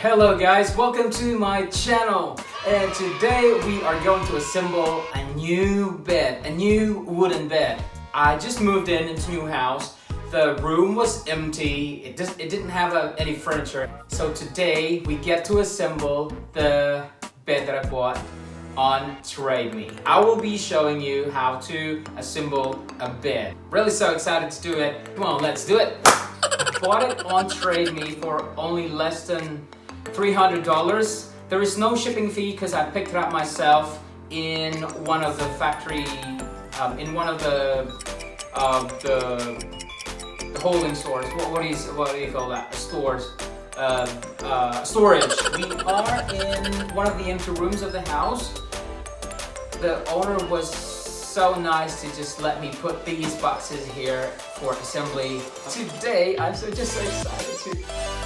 Hello guys, welcome to my channel, and today we are going to assemble a new bed, a new wooden bed. I just moved into new house. The room was empty, it didn't have any furniture. So today we get to assemble the bed that I bought on Trade Me. I will be showing you how to assemble a bed. Really so excited to do it. Come on, let's do it. I bought it on Trade Me for only less than $300. There is no shipping fee because I picked it up myself in one of the factory, in one of the holding stores. What do you call that? Stores. Storage. We are in one of the empty rooms of the house. The owner was so nice to just let me put these boxes here for assembly. Today, I'm just so excited to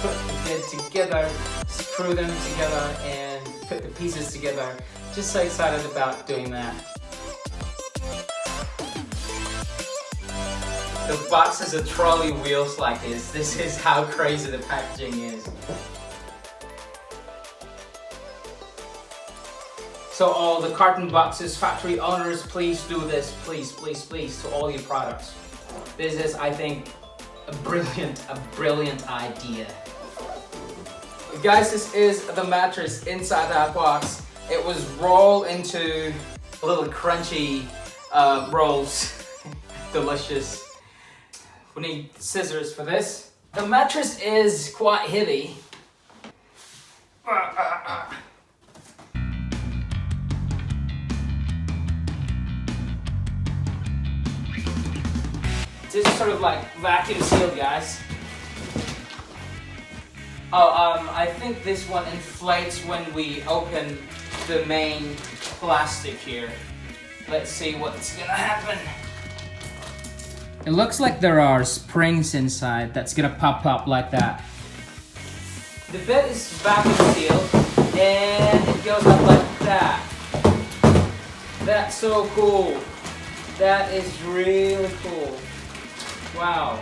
put the bed together, screw them together, and put the pieces together. Just so excited about doing that. The box has a trolley wheels like this. This is how crazy the packaging is. So all the carton boxes, factory owners, please do this, please, please, please, to all your products. This is, I think, a brilliant idea. Guys, this is the mattress inside that box. It was rolled into little crunchy rolls. Delicious. We need scissors for this. The mattress is quite heavy. This is sort of like vacuum sealed, guys. I think this one inflates when we open the main plastic here. Let's see what's gonna happen. It looks like there are springs inside that's gonna pop up like that. The bed is vacuum sealed and it goes up like that. That's so cool. That is really cool. Wow.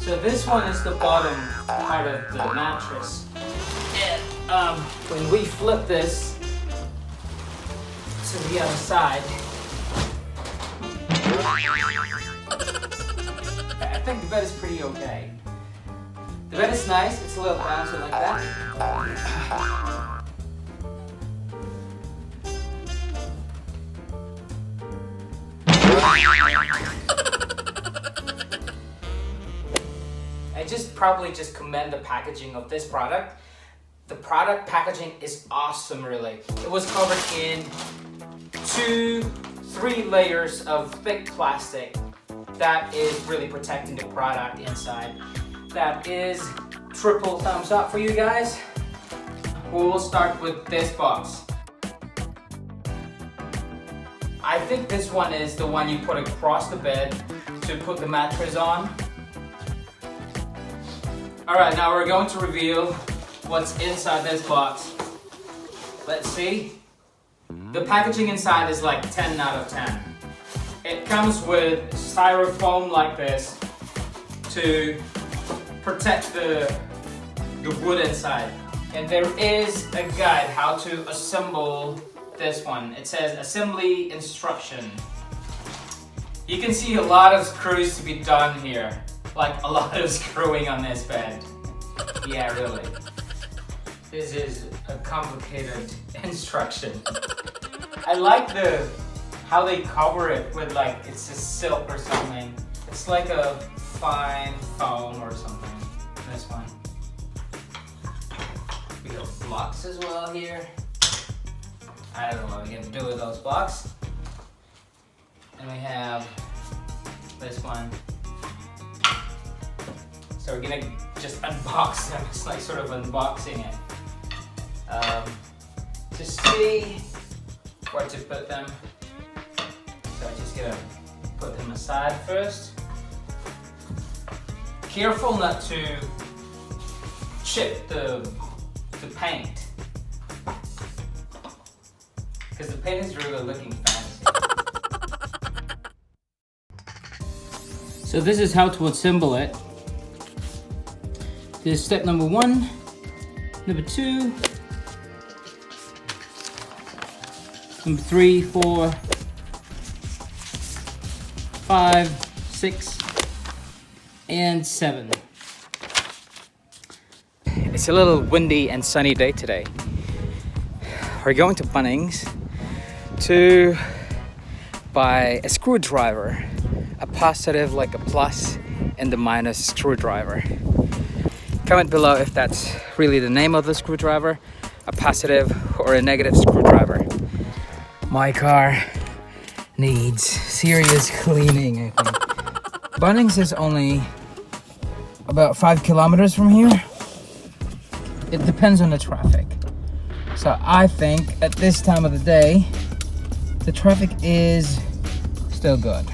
So this one is the bottom part of the mattress. And when we flip this to the other side, I think the bed is pretty okay. The bed is nice, it's a little bouncy like that. I probably commend the packaging of this product. The product packaging is awesome, really. It was covered in 2-3 layers of thick plastic that is really protecting the product inside. That is triple thumbs up for you guys. We'll start with this box. I think this one is the one you put across the bed to put the mattress on. Alright, now we're going to reveal what's inside this box. Let's see. The packaging inside is like 10 out of 10. It comes with styrofoam like this to protect the wood inside. And there is a guide how to assemble this one. It says assembly instruction. You can see a lot of screws to be done here. Like a lot of screwing on this bed. Yeah, really. This is a complicated instruction. I like how they cover it with like it's a silk or something. It's like a fine foam or something. This one. We got blocks as well here. I don't know what we're gonna do with those blocks. And we have this one. So we're gonna just unbox them. It's like sort of unboxing it. To see where to put them. So I'm just gonna put them aside first. Careful not to chip the paint. Because the paint is really looking fancy. So this is how to assemble it. This is step number 1. Number 2. Number 3, 4, 5, 6, and 7. It's a little windy and sunny day today. We're going to Bunnings to buy a screwdriver, a positive like a plus and the minus screwdriver. Comment below if that's really the name of the screwdriver, a positive or a negative screwdriver. My car needs serious cleaning, I think. Bunnings is only about 5 kilometers from here. It depends on the traffic. So I think at this time of the day, the traffic is still good.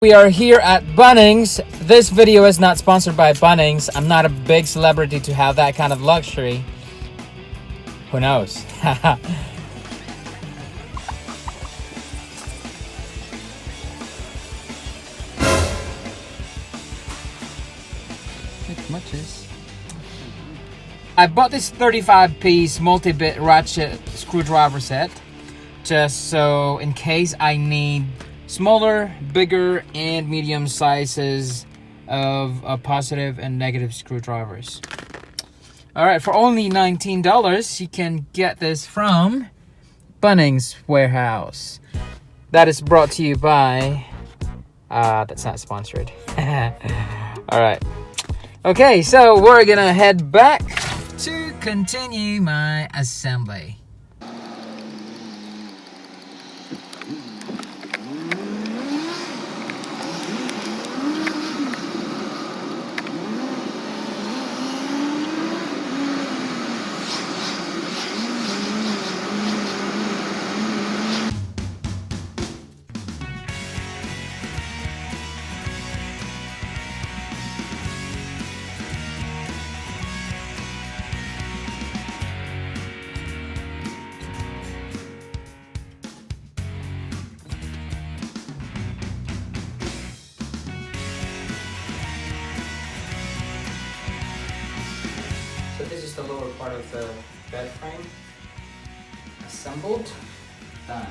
We are here at Bunnings. This video is not sponsored by Bunnings. I'm not a big celebrity to have that kind of luxury. Who knows? I bought this 35-piece multi-bit ratchet screwdriver set just so in case I need smaller, bigger, and medium sizes of positive and negative screwdrivers. Alright, for only $19, you can get this from Bunnings Warehouse. That is brought to you by... that's not sponsored. Alright. Okay, so we're gonna head back to continue my assembly. So this is the lower part of the bed frame. Assembled, done.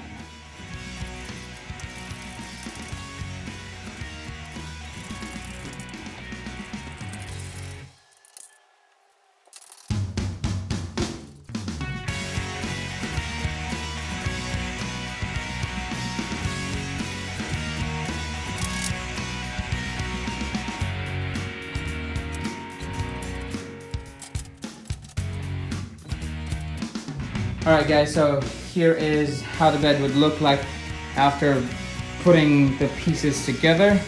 Alright guys, so here is how the bed would look like after putting the pieces together.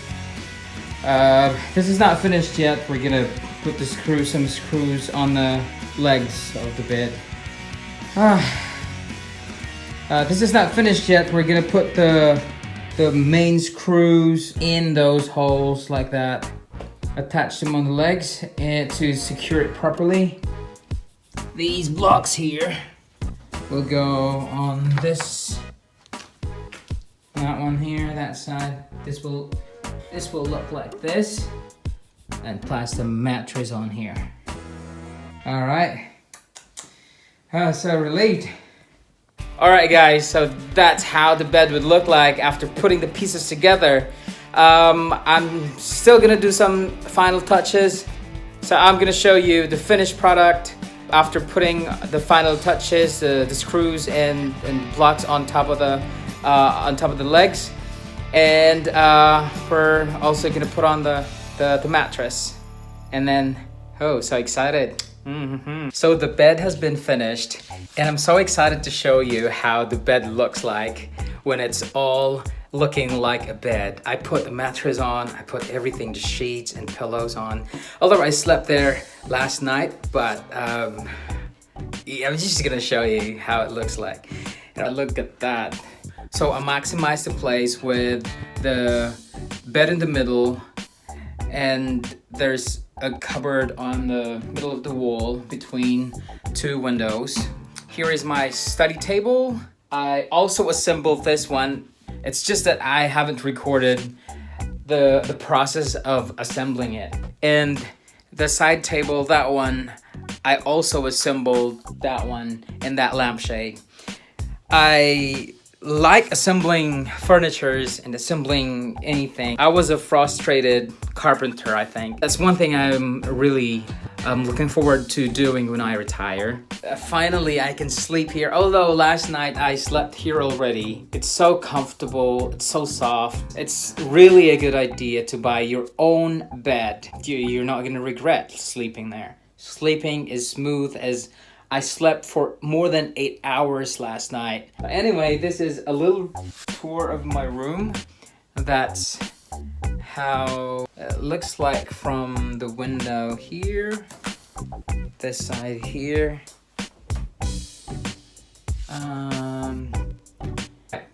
This is not finished yet. We're gonna put some screws on the legs of the bed. This is not finished yet. We're gonna put the main screws in those holes like that. Attach them on the legs and to secure it properly. These blocks here will go on this, that one here, that side. This will look like this, and place the mattress on here. All right. So relieved. All right, guys. So that's how the bed would look like after putting the pieces together. I'm still gonna do some final touches. So I'm gonna show you the finished product after putting the final touches, the screws and blocks on top of the legs, and we're also gonna put on the mattress, and then oh, so excited. So the bed has been finished, and I'm so excited to show you how the bed looks like when it's all looking like a bed. I put the mattress on, I put everything, the sheets and pillows on. Although I slept there last night, but yeah, I'm just gonna show you how it looks like. And look at that. So I maximized the place with the bed in the middle, and there's a cupboard on the middle of the wall between two windows. Here is my study table. I also assembled this one. It's just that I haven't recorded the process of assembling it. And the side table, that one, I also assembled that one and that lampshade. I like assembling furnitures and assembling anything. I was a frustrated carpenter, I think. That's one thing I'm really looking forward to doing when I retire. Finally, I can sleep here. Although last night I slept here already. It's so comfortable, it's so soft. It's really a good idea to buy your own bed. You're not gonna regret sleeping there. Sleeping is smooth as I slept for more than 8 hours last night. Anyway, this is a little tour of my room. That's how it looks like from the window here. This side here.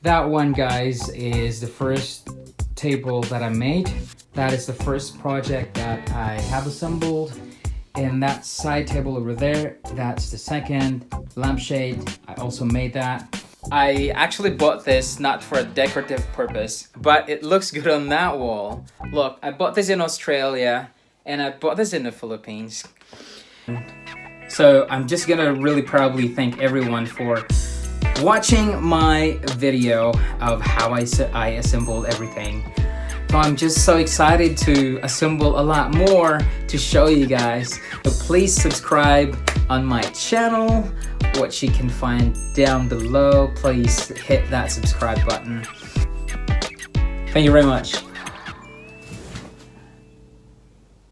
That one, guys, is the first table that I made. That is the first project that I have assembled. And that side table over there, that's the second lampshade. I also made that. I actually bought this not for a decorative purpose, but it looks good on that wall. Look, I bought this in Australia and I bought this in the Philippines. So I'm just gonna really proudly thank everyone for watching my video of how I assembled everything. So I'm just so excited to assemble a lot more to show you guys. So please subscribe on my channel, which you can find down below. Please hit that subscribe button. Thank you very much.